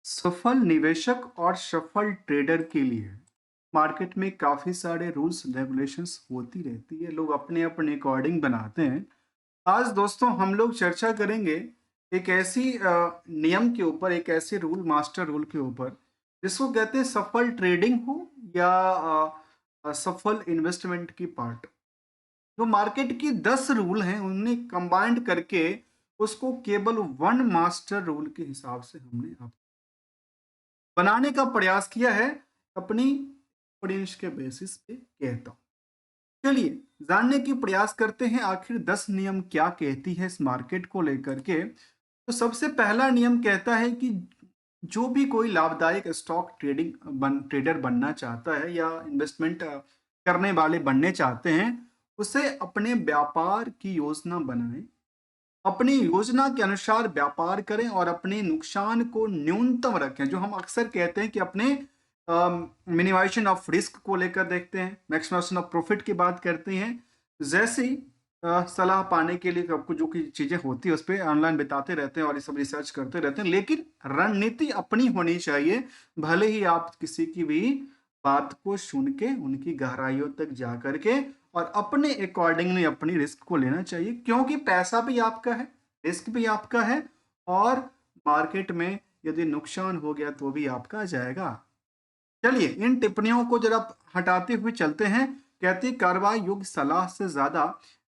सफल निवेशक और सफल ट्रेडर के लिए मार्केट में काफी सारे रूल्स रेगुलेशंस होती रहती है। लोग अपने अपने अकॉर्डिंग बनाते हैं। आज दोस्तों हम लोग चर्चा करेंगे एक ऐसी नियम के ऊपर, एक ऐसे रूल, मास्टर रूल के ऊपर, जिसको कहते हैं सफल ट्रेडिंग हो या सफल इन्वेस्टमेंट की पार्ट। जो मार्केट की 10 रूल हैं उन्हें कंबाइंड करके उसको केवल वन मास्टर रूल के हिसाब से हमने आप बनाने का प्रयास किया है। अपनी एक्सपीरियंस के बेसिस पे कहता हूँ। चलिए जानने की प्रयास करते हैं आखिर 10 नियम क्या कहती है इस मार्केट को लेकर के। तो सबसे पहला नियम कहता है कि जो भी कोई लाभदायक स्टॉक ट्रेडर बनना चाहता है या इन्वेस्टमेंट करने वाले बनने चाहते हैं, उसे अपने व्यापार की योजना बनाएं, अपनी योजना के अनुसार व्यापार करें और अपने नुकसान को न्यूनतम रखें। जो हम अक्सर कहते हैं कि अपने मिनिमाइजेशन ऑफ रिस्क को लेकर देखते हैं, मैक्सिमाइजेशन ऑफ प्रॉफिट की बात करते हैं। जैसी सलाह पाने के लिए आपको जो की चीजें होती है उस पर ऑनलाइन बिताते रहते हैं और ये सब रिसर्च करते रहते हैं, लेकिन रणनीति अपनी होनी चाहिए। भले ही आप किसी की भी बात को सुन के उनकी गहराइयों तक जा करके और अपने अकॉर्डिंगली अपनी रिस्क को लेना चाहिए, क्योंकि पैसा भी आपका है, रिस्क भी आपका है और मार्केट में यदि नुकसान हो गया तो भी आपका जाएगा। चलिए इन टिप्पणियों को जरा हटाते हुए चलते हैं। कहती है कार्रवाई योग्य सलाह से ज्यादा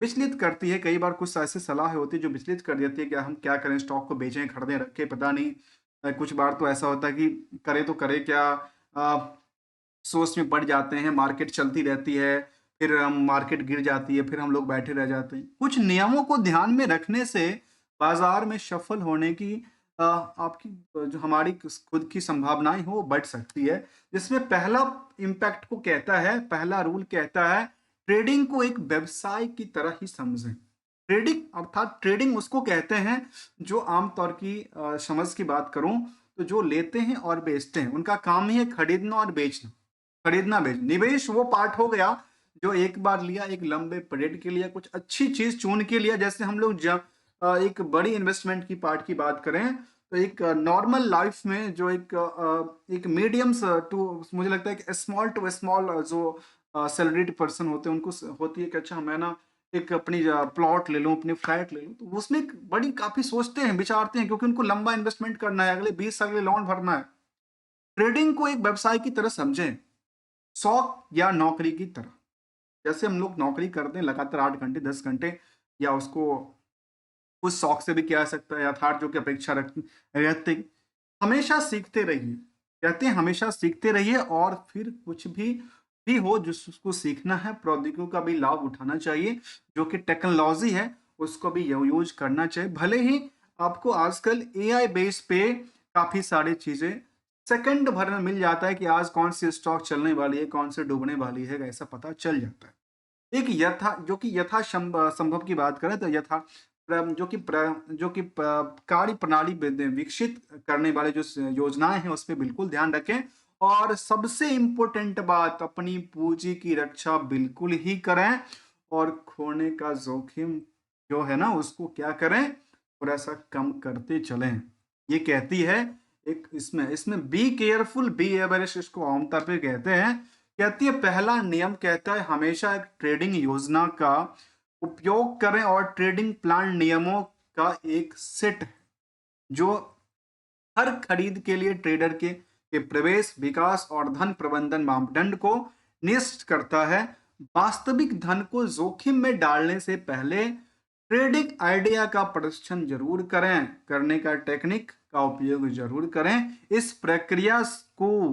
विचलित करती है। कई बार कुछ ऐसी सलाह होती है जो विचलित कर देती है कि हम क्या करें, स्टॉक को बेचें, खरीदें, रखें, पता नहीं। कुछ बार तो ऐसा होता है कि करे तो करे क्या, सोच में पड़ जाते हैं, मार्केट चलती रहती है, फिर मार्केट गिर जाती है, फिर हम लोग बैठे रह जाते हैं। कुछ नियमों को ध्यान में रखने से बाजार में सफल होने की आपकी जो हमारी खुद की संभावनाएं हो वो बढ़ सकती है। जिसमें पहला इम्पैक्ट को कहता है, पहला रूल कहता है ट्रेडिंग को एक व्यवसाय की तरह ही समझें। ट्रेडिंग अर्थात ट्रेडिंग उसको कहते हैं जो आमतौर की समझ की बात करूं तो जो लेते हैं और बेचते हैं, उनका काम ही है खरीदना और बेचना। खरीदना बेचना, निवेश वो पार्ट हो गया जो एक बार लिया, एक लंबे पीरियड के लिए कुछ अच्छी चीज चुन के लिया। जैसे हम लोग जब एक बड़ी इन्वेस्टमेंट की पार्ट की बात करें तो एक नॉर्मल लाइफ में जो एक मीडियम टू, मुझे लगता है कि स्मॉल टू स्मॉल जो सैलरीड पर्सन होते हैं उनको होती है कि अच्छा मैं ना एक अपनी प्लॉट ले लूं, अपनी फ्लैट ले लूं, तो उसमें एक बड़ी काफी सोचते हैं, विचारते हैं, क्योंकि उनको लंबा इन्वेस्टमेंट करना है, अगले 20 साल के लिए लोन भरना है। ट्रेडिंग को एक व्यवसाय की तरह समझें, शौक या नौकरी की तरह। जैसे हम लोग नौकरी करते हैं लगातार 8 घंटे 10 घंटे, या उसको उस शौक से भी किया जा सकता है, यथार्थ जो कि अपेक्षा रखते, हमेशा सीखते रहिए। कहते हैं हमेशा सीखते रहिए और फिर कुछ भी हो जिसको सीखना है, प्रौद्योगिकी का भी लाभ उठाना चाहिए। जो कि टेक्नोलॉजी है उसको भी यूज करना चाहिए। भले ही आपको आजकल एआई बेस पे काफी सारी चीजें सेकंड भर में मिल जाता है कि आज कौन सी स्टॉक चलने वाली है, कौन से डूबने वाली है, ऐसा पता चल जाता है। एक जो कि संभव की बात करें तो जो कि कार्य प्रणाली विकसित करने वाले जो योजनाएं हैं उस पे बिल्कुल ध्यान रखें। और सबसे इम्पोर्टेंट बात, अपनी पूंजी की रक्षा बिल्कुल ही करें और खोने का जोखिम जो है ना उसको क्या करें, थोड़ा सा कम करते चलें। ये कहती है एक इसमें इसमें बी केयरफुल बी एवरेस्ट, इसको आमतौर पे कहते हैं। कहती है पहला नियम कहता है हमेशा एक ट्रेडिंग योजना का उपयोग करें और ट्रेडिंग प्लान नियमों का एक सेट है जो हर खरीद के लिए ट्रेडर के प्रवेश, विकास और धन प्रबंधन मापदंड को निश्चित करता है। वास्तविक धन को जोखिम में डालने से पहले ट्रेडिंग आइडिया का प्रदर्शन जरूर करें, करने का टेक्निक का उपयोग जरूर करें। इस प्रक्रिया को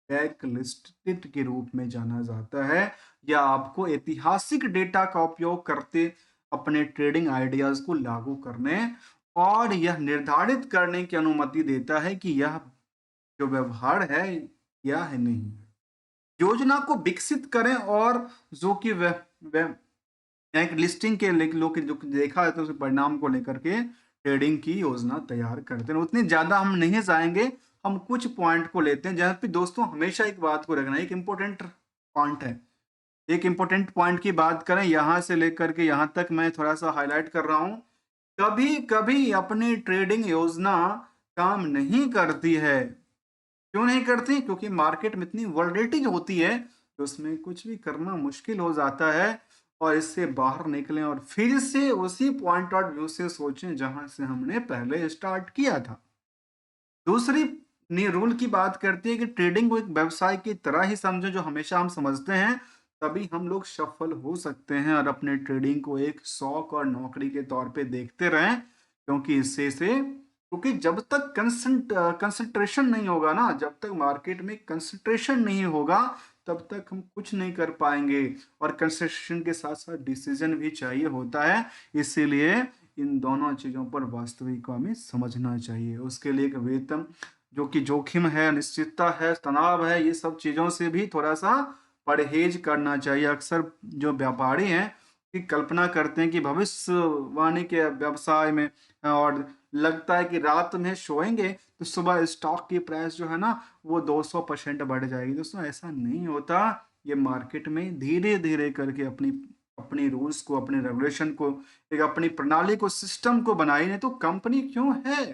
बैकलिस्टेड के रूप में जाना जाता है, या आपको ऐतिहासिक डेटा का उपयोग करते अपने ट्रेडिंग आइडियाज को लागू करने और यह निर्धारित करने की अनुमति देता है कि यह जो व्यवहार है या है नहीं। योजना को विकसित करें और जो कि वह एक लिस्टिंग के लोग जो देखा है तो उस परिणाम को लेकर के ट्रेडिंग की योजना तैयार करते हैं। उतने ज्यादा हम नहीं जाएंगे, हम कुछ पॉइंट को लेते हैं जहां पे दोस्तों हमेशा एक बात को रखना, एक इंपॉर्टेंट पॉइंट है। एक इंपॉर्टेंट पॉइंट की बात करें, यहां से लेकर के यहां तक मैं थोड़ा सा हाईलाइट कर रहा हूं। कभी कभी अपनी ट्रेडिंग योजना काम नहीं करती है। क्यों नहीं करती? क्योंकि मार्केट में इतनी वोलेटिलिटी होती है कि उसमें कुछ भी करना मुश्किल हो जाता है और इससे बाहर निकलें और फिर से उसी पॉइंट ऑफ व्यू से सोचें जहां से हमने पहले स्टार्ट किया था। दूसरी रूल की बात करती है कि ट्रेडिंग को एक व्यवसाय की तरह ही समझो, जो हमेशा हम समझते हैं, तभी हम लोग सफल हो सकते हैं और अपने ट्रेडिंग को एक शौक और नौकरी के तौर पे देखते रहें, क्योंकि इससे से क्योंकि जब तक कंसंट्रेशन नहीं होगा ना, जब तक मार्केट में कंसंट्रेशन नहीं होगा, तब तक हम कुछ नहीं कर पाएंगे। और कंसंट्रेशन के साथ साथ डिसीजन भी चाहिए होता है। इसीलिए इन दोनों चीज़ों पर वास्तविक हमें समझना चाहिए। उसके लिए एक वेतन जो कि जोखिम है, अनिश्चितता है, तनाव है, ये सब चीज़ों से भी थोड़ा-सा परहेज़ करना चाहिए। अक्सर जो व्यापारी हैं, की कल्पना करते हैं कि भविष्यवाणी के व्यवसाय में और लगता है कि रात में सोएँगे तो सुबह स्टॉक की प्राइस जो है ना, वो 200% बढ़ जाएगी। दोस्तों, ऐसा नहीं होता। ये मार्केट में धीरे-धीरे करके अपनी अपनी रूल्स को, अपने रेगुलेशन को, एक अपनी प्रणाली को, सिस्टम को बनाई। नहीं तो कंपनी क्यों है?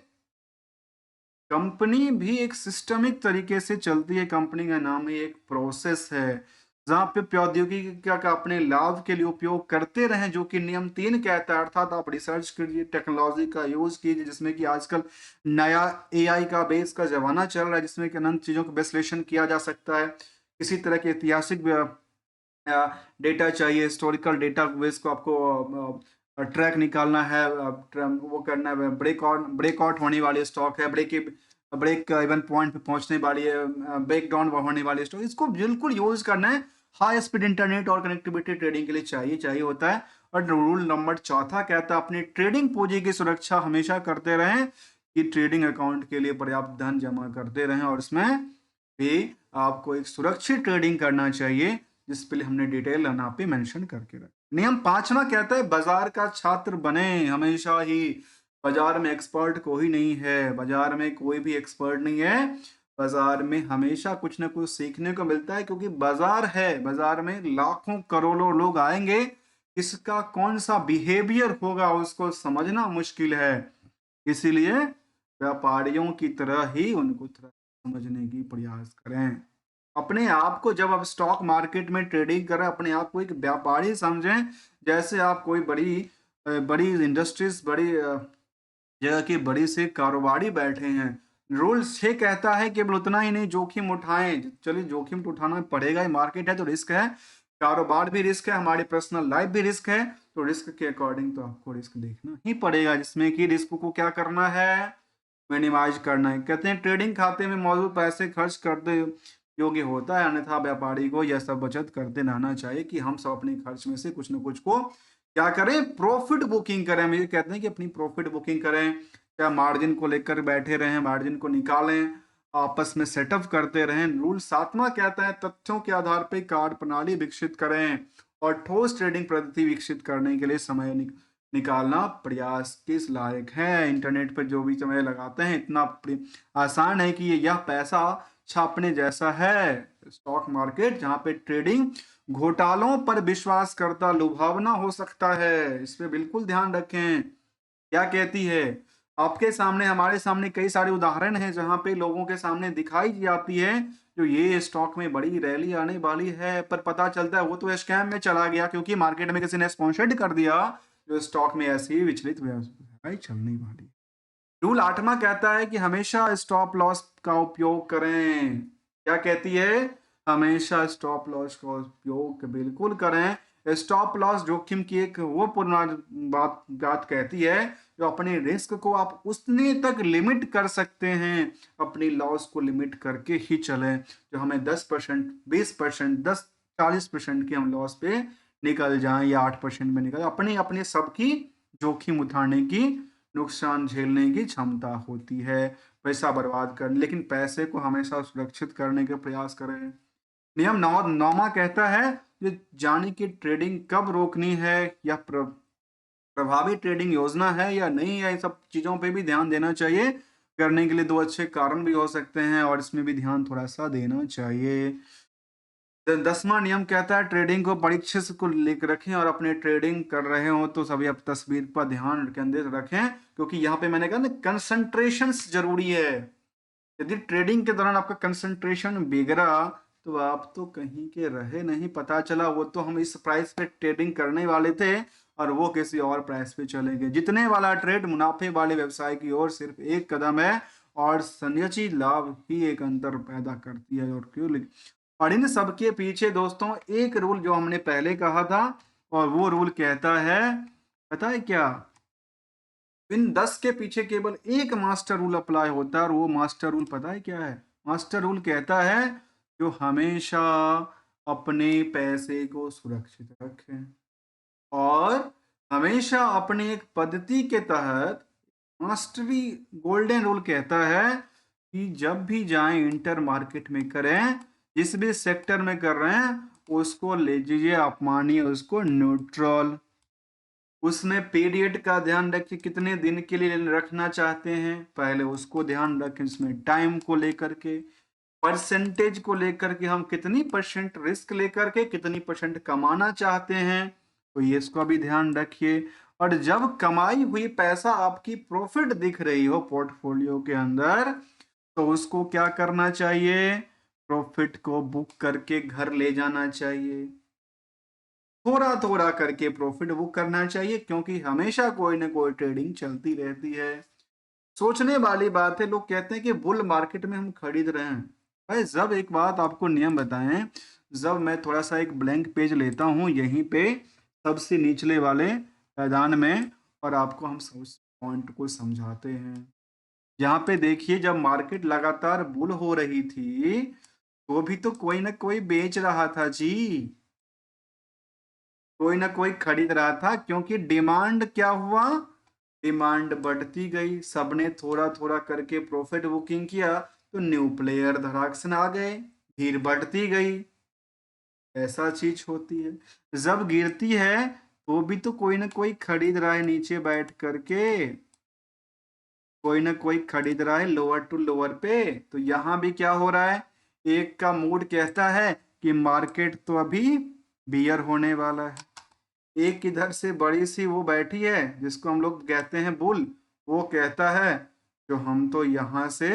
कंपनी भी एक सिस्टमिक तरीके से चलती है। कंपनी का नाम ही एक प्रोसेस है, जहाँ पे प्रौद्योगिकी का अपने लाभ के लिए उपयोग करते रहें, जो कि नियम 3 कहता है। अर्थात आप रिसर्च कीजिए, टेक्नोलॉजी का यूज़ कीजिए, जिसमें कि आजकल नया एआई का बेस का ज़माना चल रहा है, जिसमें कि अनंत चीज़ों का विश्लेषण किया जा सकता है। किसी तरह के ऐतिहासिक डेटा चाहिए, हिस्टोरिकल डेटा बेस को आपको ट्रैक निकालना है, वो करना है, ब्रेकआउट होने वाली स्टॉक है, ब्रेक इवन पॉइंट पे पहुंचने वाली है, ब्रेक डाउन होने वाली स्टॉक, इसको बिल्कुल यूज करना है। हाई स्पीड इंटरनेट और कनेक्टिविटी ट्रेडिंग के लिए चाहिए होता है। और रूल नंबर चौथा कहता है अपनी ट्रेडिंग पूंजी की सुरक्षा हमेशा करते रहें, कि ट्रेडिंग अकाउंट के लिए पर्याप्त धन जमा करते रहें और इसमें भी आपको एक सुरक्षित ट्रेडिंग करना चाहिए, जिस पे हमने डिटेल यहाँ पे मेंशन करके रखा। नियम 5वां कहता है बाजार का छात्र बने हमेशा ही। बाजार में एक्सपर्ट कोई नहीं है, बाजार में कोई भी एक्सपर्ट नहीं है। बाजार में हमेशा कुछ ना कुछ सीखने को मिलता है, क्योंकि बाजार है, बाजार में लाखों करोड़ों लोग आएंगे। किसका कौन सा बिहेवियर होगा उसको समझना मुश्किल है। इसीलिए व्यापारियों की तरह ही उनको थोड़ा समझने की प्रयास करें। अपने आप को जब आप स्टॉक मार्केट में ट्रेडिंग कर रहे हैं, अपने आप को एक व्यापारी समझें। जैसे आप कोई बड़ी इंडस्ट्रीज, बड़ी जगह की बड़ी से कारोबारी बैठे हैं। रूल 6 कहता है केवल उतना ही नहीं, जोखिम उठाएं। चलिए, जोखिम तो उठाना पड़ेगा ही, मार्केट है तो रिस्क है, कारोबार भी रिस्क है, हमारी पर्सनल लाइफ भी रिस्क है। तो रिस्क के अकॉर्डिंग तो आपको रिस्क देखना ही पड़ेगा, जिसमें कि रिस्क को क्या करना है, मिनिमाइज करना है। कहते हैं ट्रेडिंग खाते में मौजूद पैसे खर्च कर दे योग्य होता है, अन्यथा व्यापारी को यह सब बचत करते रहना चाहिए, कि हम सब अपने खर्च में से कुछ न कुछ को क्या करें, प्रॉफिट बुकिंग करें। हम ये कहते हैं कि अपनी प्रॉफिट बुकिंग करें, क्या मार्जिन को लेकर बैठे रहें, मार्जिन को निकालें, आपस में सेटअप करते रहें। रूल 7वां कहता है तथ्यों के आधार पर कार्य प्रणाली विकसित करें और ठोस ट्रेडिंग पद्धति विकसित करने के लिए समय निकालना प्रयास किस लायक है। इंटरनेट पर जो भी समय लगाते हैं, इतना आसान है कि यह पैसा छापने जैसा है। स्टॉक मार्केट, जहां पे ट्रेडिंग घोटालों पर विश्वास करता लुभावना हो सकता है, इस पे बिल्कुल ध्यान रखें। क्या कहती है? आपके सामने, हमारे सामने कई सारे उदाहरण हैं जहां पे लोगों के सामने दिखाई जाती है जो ये स्टॉक में बड़ी रैली आने वाली है, पर पता चलता है वो तो स्कैम में चला गया, क्योंकि मार्केट में किसी ने स्पॉन्सर्ड कर दिया, जो स्टॉक में ऐसी ही विचलित व्यवसाय चलने वाली। रूल 8वां कहता है कि हमेशा स्टॉप लॉस का उपयोग करें। क्या कहती है? हमेशा स्टॉप लॉस का उपयोग बिल्कुल करें। स्टॉप लॉस जोखिम की एक वो पुरानी बात कहती है, जो अपने रिस्क को आप उतने तक लिमिट कर सकते हैं, अपनी लॉस को लिमिट करके ही चलें। जो हमें 10%, 20%, 10-40% की हम लॉस पे निकल जाएं, या 8% में निकल, अपनी अपनी सबकी जोखिम उठाने की, नुकसान झेलने की क्षमता होती है। पैसा बर्बाद करने, लेकिन पैसे को हमेशा सुरक्षित करने का प्रयास करें। नियम 9वां कहता है कि जाने की ट्रेडिंग कब रोकनी है, या प्रभावी ट्रेडिंग योजना है या नहीं है, इन सब चीज़ों पे भी ध्यान देना चाहिए। करने के लिए 2 अच्छे कारण भी हो सकते हैं और इसमें भी ध्यान थोड़ा-सा देना चाहिए। 10वां नियम कहता है ट्रेडिंग को परीक्षे से को लेकर रखें और अपने ट्रेडिंग कर रहे हो तो सभी अब तस्वीर पर ध्यान केंद्रित रखें, क्योंकि यहाँ पे मैंने कहा ना कंसंट्रेशन जरूरी है। यदि ट्रेडिंग के दौरान आपका कंसंट्रेशन बिगड़ा तो आप तो कहीं के रहे नहीं। पता चला वो तो हम इस प्राइस पे ट्रेडिंग करने वाले थे और वो किसी और प्राइस पे चले गए। जितने वाला ट्रेड मुनाफे वाले व्यवसाय की ओर सिर्फ एक कदम है और संचयी लाभ ही एक अंतर पैदा करती है। और क्यों, और इन सब के पीछे दोस्तों एक रूल जो हमने पहले कहा था, और वो रूल कहता है, पता है क्या? इन 10 के पीछे केवल एक मास्टर रूल अप्लाई होता है और वो मास्टर रूल पता है क्या है? मास्टर रूल कहता है जो हमेशा अपने पैसे को सुरक्षित रखें और हमेशा अपनी एक पद्धति के तहत, मास्टरी गोल्डन रूल कहता है कि जब भी जाएं इंटर मार्केट में करें, जिस भी सेक्टर में कर रहे हैं उसको ले लीजिए, आप मानिए उसको न्यूट्रल। उसमें पीरियड का ध्यान रखिए, कितने दिन के लिए रखना चाहते हैं पहले उसको ध्यान रखें। इसमें टाइम को लेकर के, परसेंटेज को लेकर के, हम कितनी परसेंट रिस्क लेकर के कितनी परसेंट कमाना चाहते हैं, तो ये इसका भी ध्यान रखिए। और जब कमाई हुई पैसा आपकी प्रॉफिट दिख रही हो पोर्टफोलियो के अंदर, तो उसको क्या करना चाहिए? प्रॉफिट को बुक करके घर ले जाना चाहिए। थोड़ा थोड़ा करके प्रॉफिट बुक करना चाहिए, क्योंकि हमेशा कोई ना कोई ट्रेडिंग चलती रहती है। सोचने वाली बात है, लोग कहते हैं कि बुल मार्केट में हम खरीद रहे हैं। भाई जब एक बात आपको नियम बताएं, जब मैं थोड़ा सा एक ब्लैंक पेज लेता हूं यहीं पे सबसे निचले वाले मैदान में, और आपको हम सब पॉइंट को समझाते हैं। यहाँ पे देखिए, जब मार्केट लगातार बुल हो रही थी तो भी तो कोई ना कोई बेच रहा था जी, कोई ना कोई खरीद रहा था, क्योंकि डिमांड क्या हुआ? डिमांड बढ़ती गई, सबने थोड़ा थोड़ा करके प्रॉफिट बुकिंग किया तो न्यू प्लेयर धड़ाकसन आ गए, भीड़ बढ़ती गई। ऐसा चीज होती है। जब गिरती है तो भी तो कोई ना कोई खरीद रहा है नीचे बैठ करके, कोई ना कोई खरीद रहा है लोअर टू लोअर पे। तो यहाँ भी क्या हो रहा है? एक का मूड कहता है कि मार्केट तो अभी बियर होने वाला है, एक इधर से बड़ी सी वो बैठी है जिसको हम लोग कहते हैं बुल, वो कहता है जो हम तो यहाँ से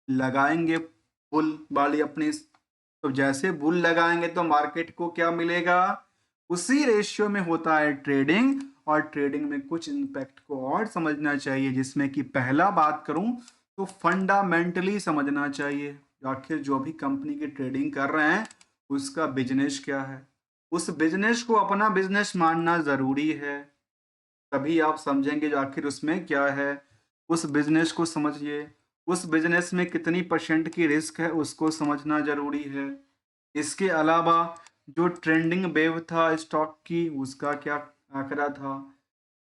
लगाएंगे बुल वाली अपनी। तो जैसे बुल लगाएंगे तो मार्केट को क्या मिलेगा? उसी रेशियो में होता है ट्रेडिंग। और ट्रेडिंग में कुछ इम्पैक्ट को और समझना चाहिए, जिसमें कि पहला बात करूं तो फंडामेंटली समझना चाहिए। आखिर जो भी कंपनी की ट्रेडिंग कर रहे हैं उसका बिजनेस क्या है, उस बिजनेस को अपना बिजनेस मानना जरूरी है। तभी आप समझेंगे जो आखिर उसमें क्या है। उस बिजनेस को समझिए, उस बिजनेस में कितनी परसेंट की रिस्क है उसको समझना जरूरी है। इसके अलावा जो ट्रेंडिंग वेव था स्टॉक की उसका क्या आंकड़ा था।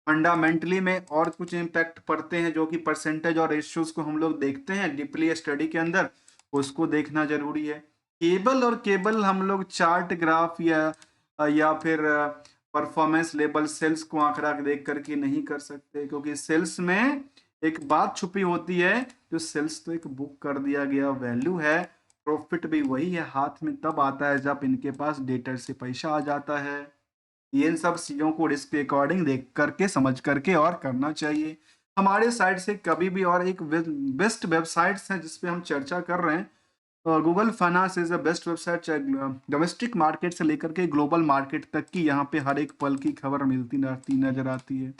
फंडामेंटली में और कुछ इम्पैक्ट पड़ते हैं जो कि परसेंटेज और रेशियोज को हम लोग देखते हैं डीपली स्टडी के अंदर, उसको देखना जरूरी है। केबल और केबल हम लोग चार्ट ग्राफ या फिर परफॉर्मेंस लेवल सेल्स को आंकड़ा देख करके नहीं कर सकते, क्योंकि सेल्स में एक बात छुपी होती है। जो सेल्स तो एक बुक कर दिया गया वैल्यू है, प्रॉफिट भी वही है, हाथ में तब आता है जब इनके पास डेटर से पैसा आ जाता है। ये इन सब चीज़ों को रिस्क के अकॉर्डिंग देख करके समझ करके और करना चाहिए। हमारे साइड से कभी भी, और एक बेस्ट वेबसाइट्स है जिस पे हम चर्चा कर रहे हैं, Google finance is the best website. चाहे डोमेस्टिक मार्केट से लेकर के ग्लोबल मार्केट तक की यहाँ पे हर एक पल की खबर मिलती रहती नजर आती है।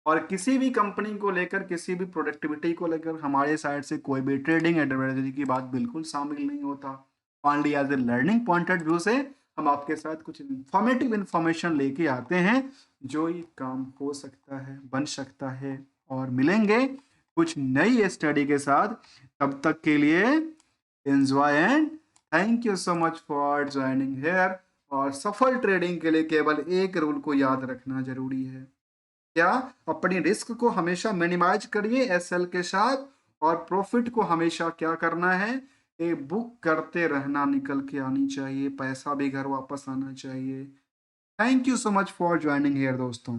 और किसी भी कंपनी को लेकर, किसी भी प्रोडक्टिविटी को लेकर हमारे साइड से कोई भी ट्रेडिंग एडवर्टाइजिंग की बात बिल्कुल शामिल नहीं होता। Only as a learning point of view से हम आपके साथ कुछ इंफॉर्मेटिव इंफॉर्मेशन लेके आते हैं जो ये काम हो सकता है, बन सकता है। और मिलेंगे कुछ नई स्टडी के साथ, तब तक के लिए enjoy and thank you so much for joining here. और सफल ट्रेडिंग के लिए केवल एक रूल को याद रखना जरूरी है, क्या? अपनी रिस्क को हमेशा मिनिमाइज करिए एसएल के साथ, और प्रॉफिट को हमेशा क्या करना है? ये बुक करते रहना, निकल के आनी चाहिए, पैसा भी घर वापस आना चाहिए। Thank you so much for joining here दोस्तों।